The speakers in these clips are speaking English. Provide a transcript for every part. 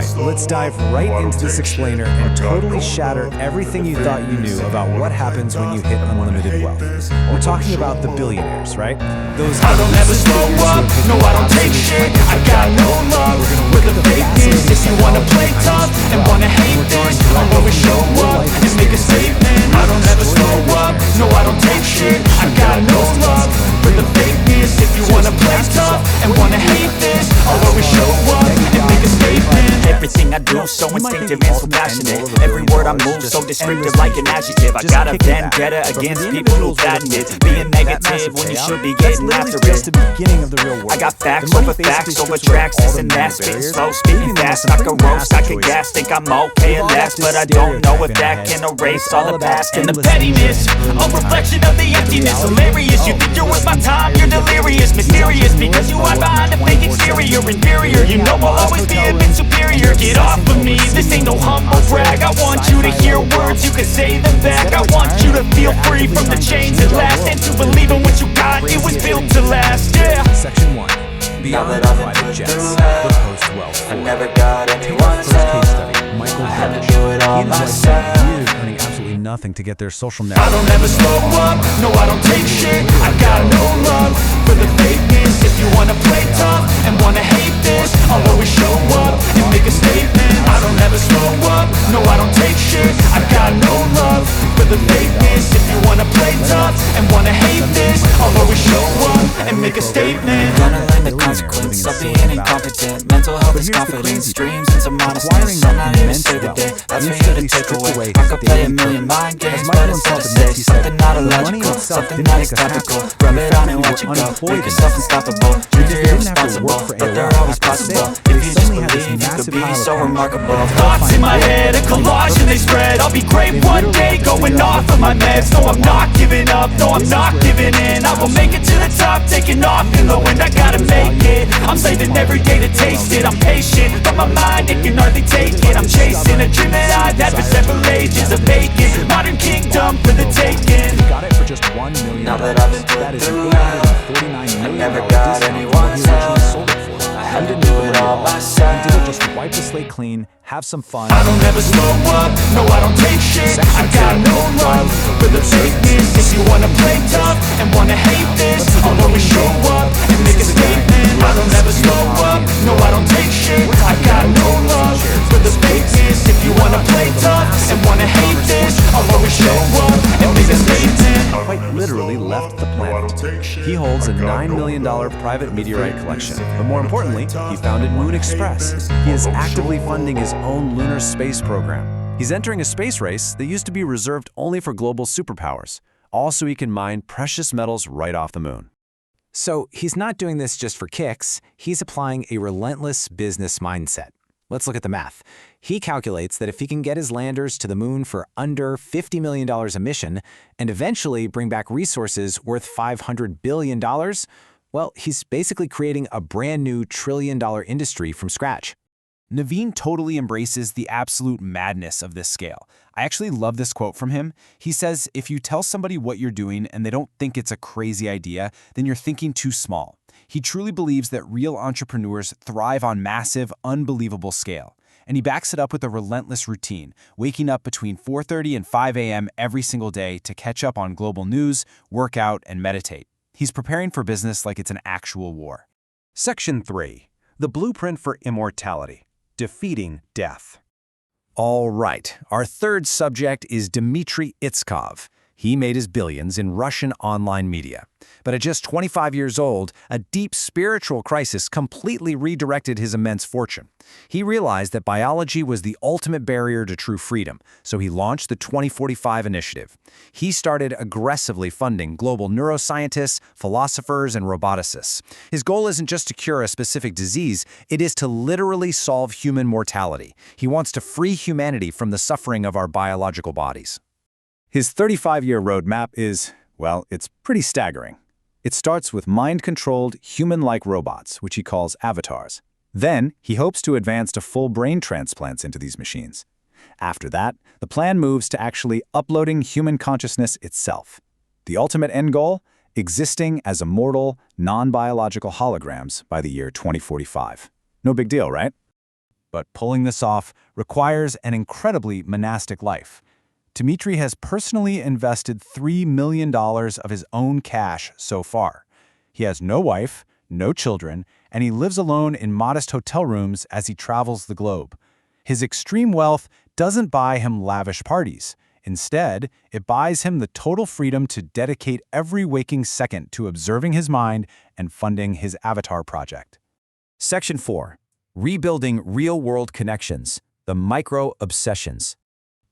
Alright, let's dive right into this explainer and totally shatter everything you thought you knew about what happens when you hit unlimited wealth. We're talking about the billionaires, right? Those I don't ever slow up, no I don't take shit. I got no love for the fakeness. If you wanna play tough and wanna hate this, I'll always show up and make a statement. I don't ever slow up, no I don't take shit. I got no love for the fakeness. If you wanna play tough and wanna hate this, I'll always show up and make a statement. Everything I do so instinctive and so passionate. Every word I move so descriptive like an adjective. I got a vendetta against people who patented being negative when you should be getting after it. I got facts over tracks, this and that. Spitting slow, speaking fast, I can roast, I can gas. Think I'm okay at last, but I don't know if that can erase all the past. And the pettiness, a reflection of the emptiness. Hilarious, you think you're worth my time, you're delirious. Mysterious, because you hide behind a fake exterior. Inferior, you know I'll always be a bit superior. Get off of me, this ain't no humble brag. I want you to hear words, you can say them back. I want you to feel free from the chains at last, and to believe in what you got, it was built to last, yeah. Section 1. Beyond private jets, the post-wealth. I never got anyone's help. Michael I had to do it all myself. Years earning absolutely nothing to get their social I network. don't ever slow up, no I don't take shit. I got no love for the fakeness. If you wanna play tough and wanna hate this, I'll always show up and make a statement. I don't ever slow up, no I don't take shit. I got no love for the fakeness. If you wanna play tough and wanna hate this, I'll always show up and make a statement. Gonna learn the consequence of being incompetent. Mental health is confidence, dreams and some modestness. I'm not here to save the day, that's for you to take away. I could play a million mind games, but instead of say something not illogical, something that is topical. Rub it on and watch it go, make yourself unstoppable. You're irresponsible, but they're always possible. If you just believe, you could be so remarkable. Thoughts in my head, a collage and they spread. I'll be great one day, going off of my meds. No, I'm not giving up, no, I'm not giving in. I will make it to the top, taking off in the wind. I gotta make it, I'm saving every day to taste it. I'm patient, but my mind, it can hardly take it. I'm chasing a dream that I've had for several ages. A vacant, modern kingdom for the taking. Got it for just $1 million. Now that I've been That is through $849 million. I never got anyone's help. I had to do it all myself. You did it just to wipe the slate clean, have some fun. I don't ever slow up, no I don't take shit. I got no love for the fakeness. If you wanna play tough and wanna hate this, I'll always show up and make a statement. I don't ever slow up, no I don't take shit. I got no love for the fakeness. If you wanna play tough and wanna hate this, I'll always show up and make a statement. Quite literally left the planet. He holds a $9 million private meteorite collection, but more importantly, he founded Moon Express. He is actively funding his own lunar space program. He's entering a space race that used to be reserved only for global superpowers, all so he can mine precious metals right off the moon. So he's not doing this just for kicks, he's applying a relentless business mindset. Let's look at the math. He calculates that if he can get his landers to the moon for under $50 million a mission and eventually bring back resources worth $500 billion, well, he's basically creating a brand new trillion-dollar industry from scratch. Naveen totally embraces the absolute madness of this scale. I actually love this quote from him. He says, if you tell somebody what you're doing and they don't think it's a crazy idea, then you're thinking too small. He truly believes that real entrepreneurs thrive on massive, unbelievable scale. And he backs it up with a relentless routine, waking up between 4:30 and 5 a.m. every single day to catch up on global news, work out, and meditate. He's preparing for business like it's an actual war. Section 3. The Blueprint for Immortality. Defeating Death. All right, our third subject is Dmitry Itskov. He made his billions in Russian online media. But at just 25 years old, a deep spiritual crisis completely redirected his immense fortune. He realized that biology was the ultimate barrier to true freedom, so he launched the 2045 initiative. He started aggressively funding global neuroscientists, philosophers, and roboticists. His goal isn't just to cure a specific disease, it is to literally solve human mortality. He wants to free humanity from the suffering of our biological bodies. His 35-year roadmap is, well, it's pretty staggering. It starts with mind-controlled, human-like robots, which he calls avatars. Then, he hopes to advance to full brain transplants into these machines. After that, the plan moves to actually uploading human consciousness itself. The ultimate end goal? Existing as immortal, non-biological holograms by the year 2045. No big deal, right? but pulling this off requires an incredibly monastic life. Dmitry has personally invested $3 million of his own cash so far. He has no wife, no children, and he lives alone in modest hotel rooms as he travels the globe. His extreme wealth doesn't buy him lavish parties. Instead, it buys him the total freedom to dedicate every waking second to observing his mind and funding his avatar project. Section 4. Rebuilding real-world connections, the micro-obsessions.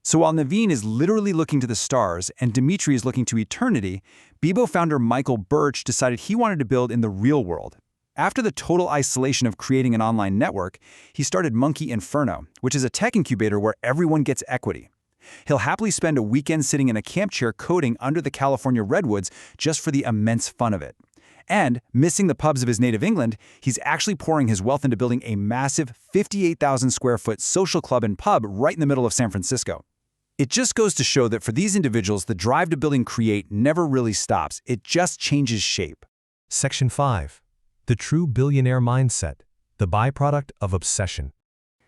So while Naveen is literally looking to the stars and Dmitry is looking to eternity, Bebo founder Michael Birch decided he wanted to build in the real world. After the total isolation of creating an online network, he started Monkey Inferno, which is a tech incubator where everyone gets equity. He'll happily spend a weekend sitting in a camp chair coding under the California redwoods just for the immense fun of it. And, missing the pubs of his native England, he's actually pouring his wealth into building a massive 58,000 square foot social club and pub right in the middle of San Francisco. It just goes to show that for these individuals, the drive to build and create never really stops. It just changes shape. Section 5. The true billionaire mindset, the byproduct of obsession.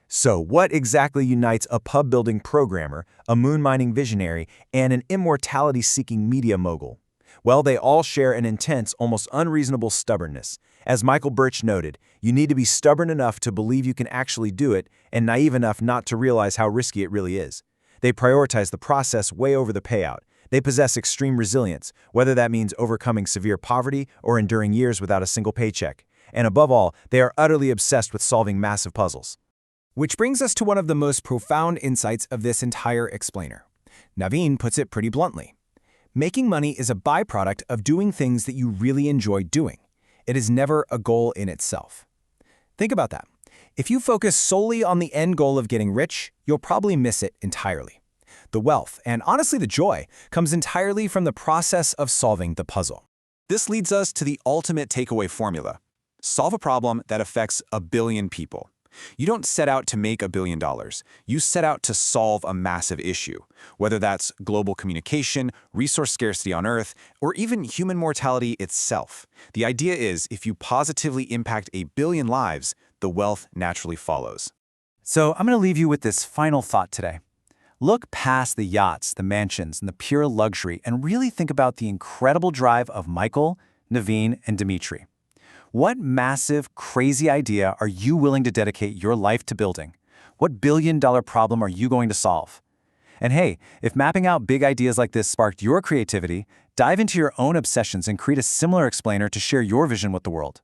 So, what exactly unites a pub-building programmer, a moon-mining visionary, and an immortality-seeking media mogul? Well, they all share an intense, almost unreasonable stubbornness. As Michael Birch noted, you need to be stubborn enough to believe you can actually do it and naive enough not to realize how risky it really is. They prioritize the process way over the payout. They possess extreme resilience, whether that means overcoming severe poverty or enduring years without a single paycheck. And above all, they are utterly obsessed with solving massive puzzles. Which brings us to one of the most profound insights of this entire explainer. Naveen puts it pretty bluntly. Making money is a byproduct of doing things that you really enjoy doing. It is never a goal in itself. Think about that. If you focus solely on the end goal of getting rich, you'll probably miss it entirely. The wealth, and honestly the joy, comes entirely from the process of solving the puzzle. This leads us to the ultimate takeaway formula. Solve a problem that affects 1 billion people. You don't set out to make $1 billion. You set out to solve a massive issue, whether that's global communication, resource scarcity on Earth, or even human mortality itself. The idea is, if you positively impact 1 billion lives, the wealth naturally follows. So I'm going to leave you with this final thought today. Look past the yachts, the mansions, and the pure luxury, and really think about the incredible drive of Michael, Naveen, and Dmitry. What massive, crazy idea are you willing to dedicate your life to building? What billion-dollar problem are you going to solve? And hey, if mapping out big ideas like this sparked your creativity, dive into your own obsessions and create a similar explainer to share your vision with the world.